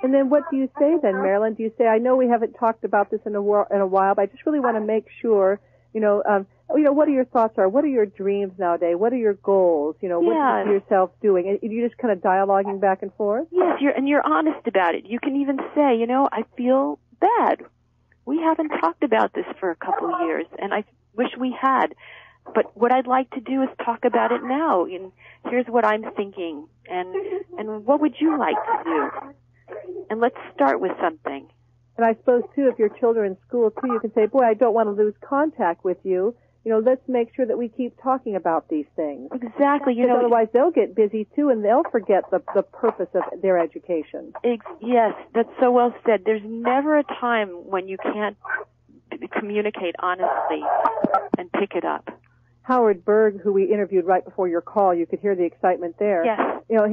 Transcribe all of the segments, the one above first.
And then what do you say then, Marilyn? Do you say, I know we haven't talked about this in a while, but I just really want to make sure, what are your thoughts are? What are your dreams nowadays? What are your goals? What do you see yourself doing? And you just kind of dialoguing back and forth? Yes, you're honest about it. You can even say, I feel bad. We haven't talked about this for a couple of years, and I wish we had. But what I'd like to do is talk about it now. And here's what I'm thinking. And what would you like to do? And let's start with something. And I suppose, too, if your children are in school, too, you can say, boy, I don't want to lose contact with you. Let's make sure that we keep talking about these things. Exactly. Because otherwise they'll get busy, too, and they'll forget the purpose of their education. Yes, that's so well said. There's never a time when you can't communicate honestly and pick it up. Howard Berg, who we interviewed right before your call, you could hear the excitement there. Yes.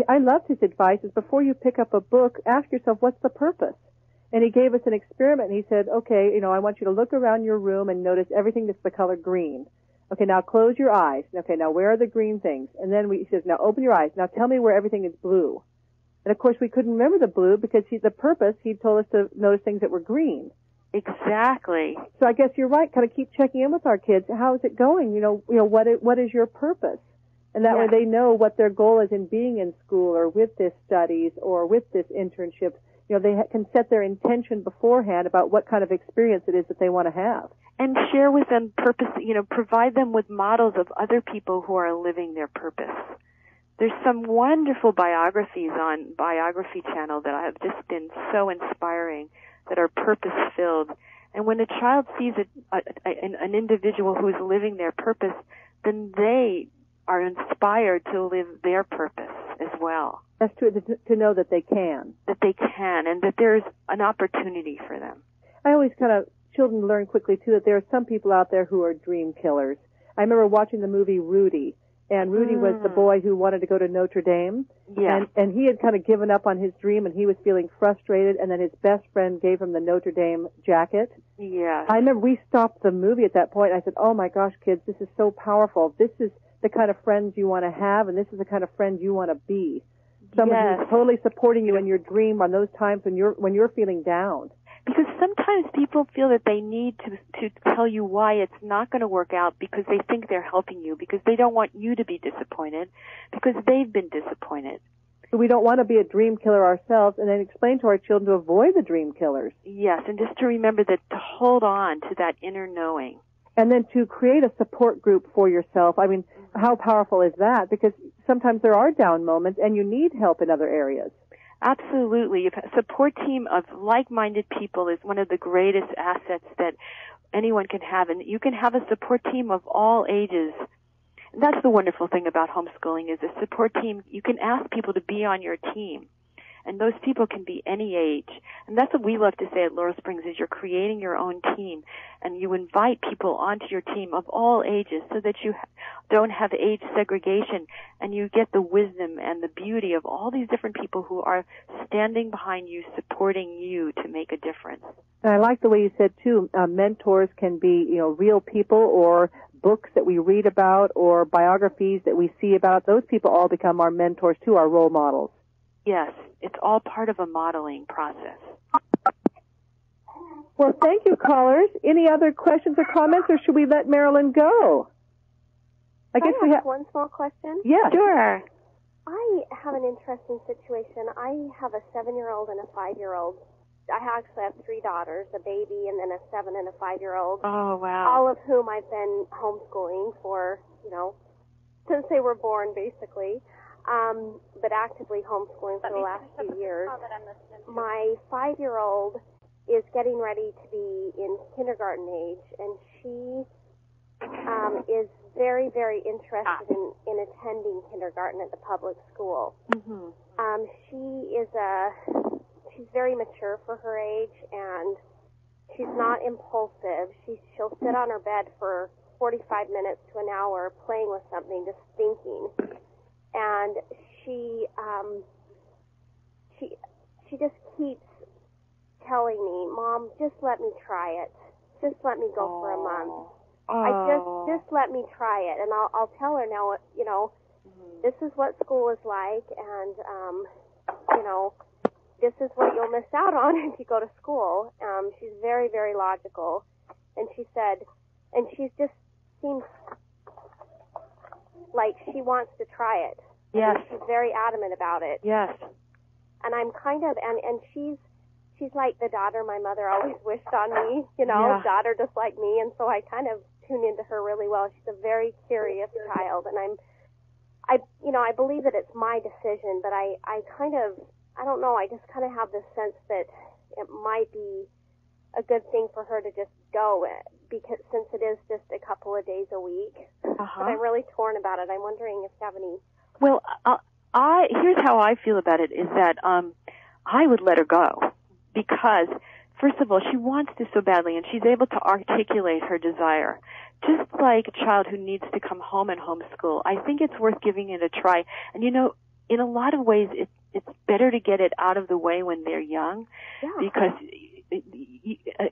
I loved his advice is before you pick up a book, ask yourself, what's the purpose? And he gave us an experiment, and he said, okay, I want you to look around your room and notice everything that's the color green. Okay, now close your eyes. Okay, now where are the green things? And then he says, now open your eyes. Now tell me where everything is blue. And of course we couldn't remember the blue because he told us to notice things that were green. Exactly. So I guess you're right. Kind of keep checking in with our kids. How is it going? What is your purpose? And that way they know what their goal is in being in school or with this studies or with this internship. They can set their intention beforehand about what kind of experience it is that they want to have. And share with them purpose, provide them with models of other people who are living their purpose. There's some wonderful biographies on Biography Channel that have just been so inspiring, that are purpose-filled. And when a child sees an individual who is living their purpose, then they are inspired to live their purpose as well. That's true, to know that they can. That they can, and that there's an opportunity for them. I always children learn quickly, too, that there are some people out there who are dream killers. I remember watching the movie Rudy, and Rudy was the boy who wanted to go to Notre Dame. Yeah. And he had kind of given up on his dream, and he was feeling frustrated, and then his best friend gave him the Notre Dame jacket. Yeah. I remember we stopped the movie at that point, and I said, oh, my gosh, kids, this is so powerful. This is the kind of friends you want to have, and this is the kind of friend you want to be. Someone who's totally supporting you in your dream on those times when you're feeling down. Because sometimes people feel that they need to tell you why it's not going to work out because they think they're helping you, because they don't want you to be disappointed, because they've been disappointed. So we don't want to be a dream killer ourselves, and then explain to our children to avoid the dream killers. Yes, and just to remember that to hold on to that inner knowing. And then to create a support group for yourself. I mean, how powerful is that? Because sometimes there are down moments and you need help in other areas. Absolutely. A support team of like-minded people is one of the greatest assets that anyone can have. And you can have a support team of all ages. And that's the wonderful thing about homeschooling is a support team. You can ask people to be on your team. And those people can be any age. And that's what we love to say at Laurel Springs is you're creating your own team. And you invite people onto your team of all ages so that you don't have age segregation. And you get the wisdom and the beauty of all these different people who are standing behind you, supporting you to make a difference. And I like the way you said, too, mentors can be, real people or books that we read about or biographies that we see about. Those people all become our mentors, too, our role models. Yes, it's all part of a modeling process. Well, thank you, callers. Any other questions or comments, or should we let Marilyn go? I guess we have one small question. Yeah, sure. I have an interesting situation. I have a 7-year-old and a 5-year-old. I actually have 3 daughters, a baby, and then a 7 and a 5-year-old. Oh, wow. All of whom I've been homeschooling for, since they were born, basically. But actively homeschooling for the last few years. My 5-year-old is getting ready to be in kindergarten age, and she is very, very interested in attending kindergarten at the public school. Mm-hmm. She's very mature for her age, and she's not impulsive. She'll sit on her bed for 45 minutes to an hour playing with something, just thinking. And she just keeps telling me, Mom, just let me try it. Just let me go for a month. Just let me try it. And I'll tell her now, this is what school is like, and, this is what you'll miss out on if you go to school. She's very, very logical. And she said, and she just seems like she wants to try it. Yes. And she's very adamant about it. Yes. And I'm kind of, and she's like the daughter my mother always wished on me, you know, daughter just like me. And so I kind of tune into her really well. She's a very curious child. And I believe that it's my decision, but I don't know, I just kind of have this sense that it might be a good thing for her to just go, because since it is just a couple of days a week. But I'm really torn about it. I'm wondering if you have any. Well, here's how I feel about it, is that I would let her go, because first of all, she wants to so badly, and she's able to articulate her desire. Just like a child who needs to come home and homeschool, I think it's worth giving it a try. And, you know, in a lot of ways, it's better to get it out of the way when they're young, because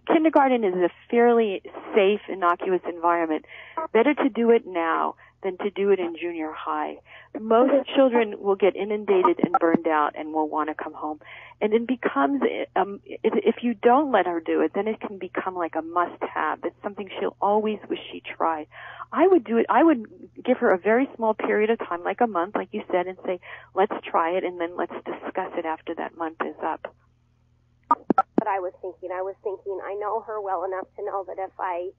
kindergarten is a fairly safe, innocuous environment. Better to do it now than to do it in junior high. Most children will get inundated and burned out and will want to come home. And it becomes, if you don't let her do it, then it can become like a must-have. It's something she'll always wish she tried. I would do it. I would give her a very small period of time, like a month, like you said, and say, let's try it, and then let's discuss it after that month is up. But I was thinking, I know her well enough to know that if I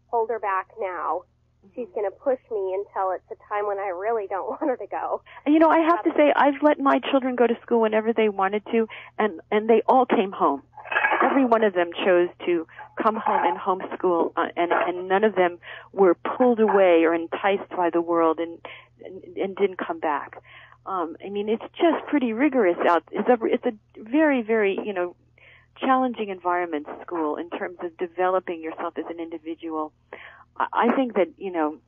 hold her back now, she's going to push me until it's a time when I really don't want her to go. And, you know, I have to say, I've let my children go to school whenever they wanted to, and they all came home. Every one of them chose to come home and homeschool, and none of them were pulled away or enticed by the world and didn't come back. I mean, it's just pretty rigorous out. It's a very, very, you know, challenging environment, school, in terms of developing yourself as an individual. I think that, you know,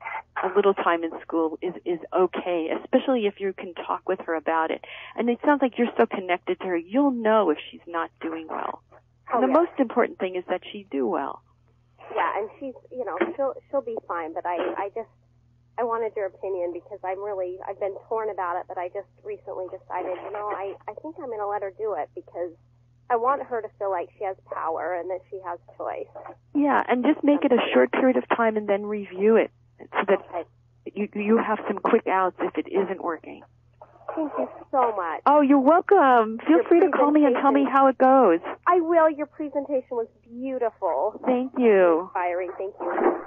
a little time in school is okay, especially if you can talk with her about it. And it sounds like you're so connected to her, you'll know if she's not doing well. And the most important thing is that she do well. Yeah, and she's, you know, she'll be fine, but I wanted your opinion because I've been torn about it, but I just recently decided, you know, I think I'm going to let her do it because I want her to feel like she has power and that she has choice. Yeah, and just make it a short period of time and then review it so that you have some quick outs if it isn't working. Thank you so much. Oh, you're welcome. Feel free to call me and tell me how it goes. I will. Your presentation was beautiful. Thank you. Inspiring. Thank you.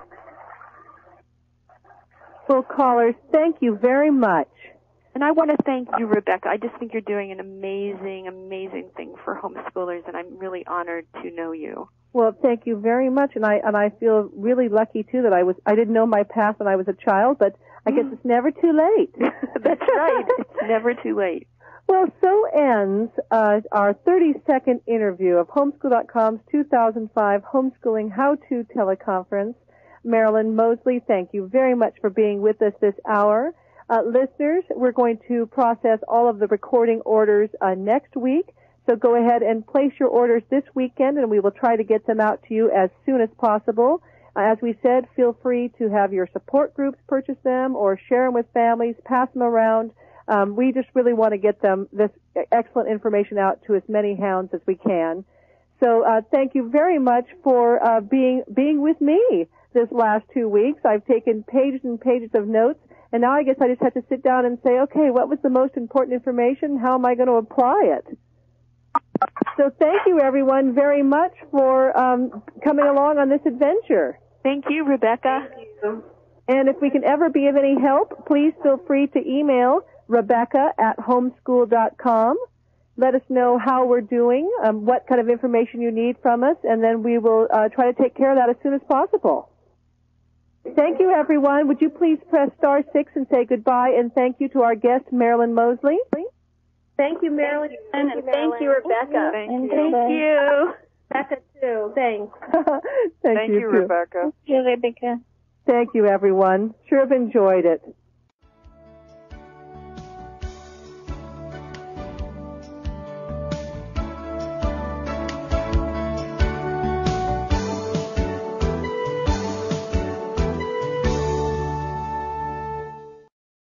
Well, callers, thank you very much. And I want to thank you, Rebecca. I just think you're doing an amazing, amazing thing for homeschoolers, and I'm really honored to know you. Well, thank you very much, and I feel really lucky too that I didn't know my past when I was a child, but I guess it's never too late. That's right. It's never too late. Well, so ends our 30-second interview of Homeschool.com's 2005 Homeschooling How-To Teleconference. Marilyn Mosley, thank you very much for being with us this hour. Listeners, we're going to process all of the recording orders next week, so go ahead and place your orders this weekend, and we will try to get them out to you as soon as possible. As we said, feel free to have your support groups purchase them or share them with families, pass them around. We just really want to get this excellent information out to as many hounds as we can. So thank you very much for being with me this last 2 weeks. I've taken pages and pages of notes. And now I guess I just have to sit down and say, okay, what was the most important information? How am I going to apply it? So thank you, everyone, very much for coming along on this adventure. Thank you, Rebecca. Thank you. And if we can ever be of any help, please feel free to email Rebecca@homeschool.com. Let us know how we're doing, what kind of information you need from us, and then we will try to take care of that as soon as possible. Thank you, everyone. Would you please press *6 and say goodbye, and thank you to our guest, Marilyn Mosley. Thank you, Marilyn. And thank you, Rebecca. Thank you. Rebecca, too. Thanks. Thank you, Rebecca. Thank you, Rebecca. Thank you, everyone. Sure have enjoyed it.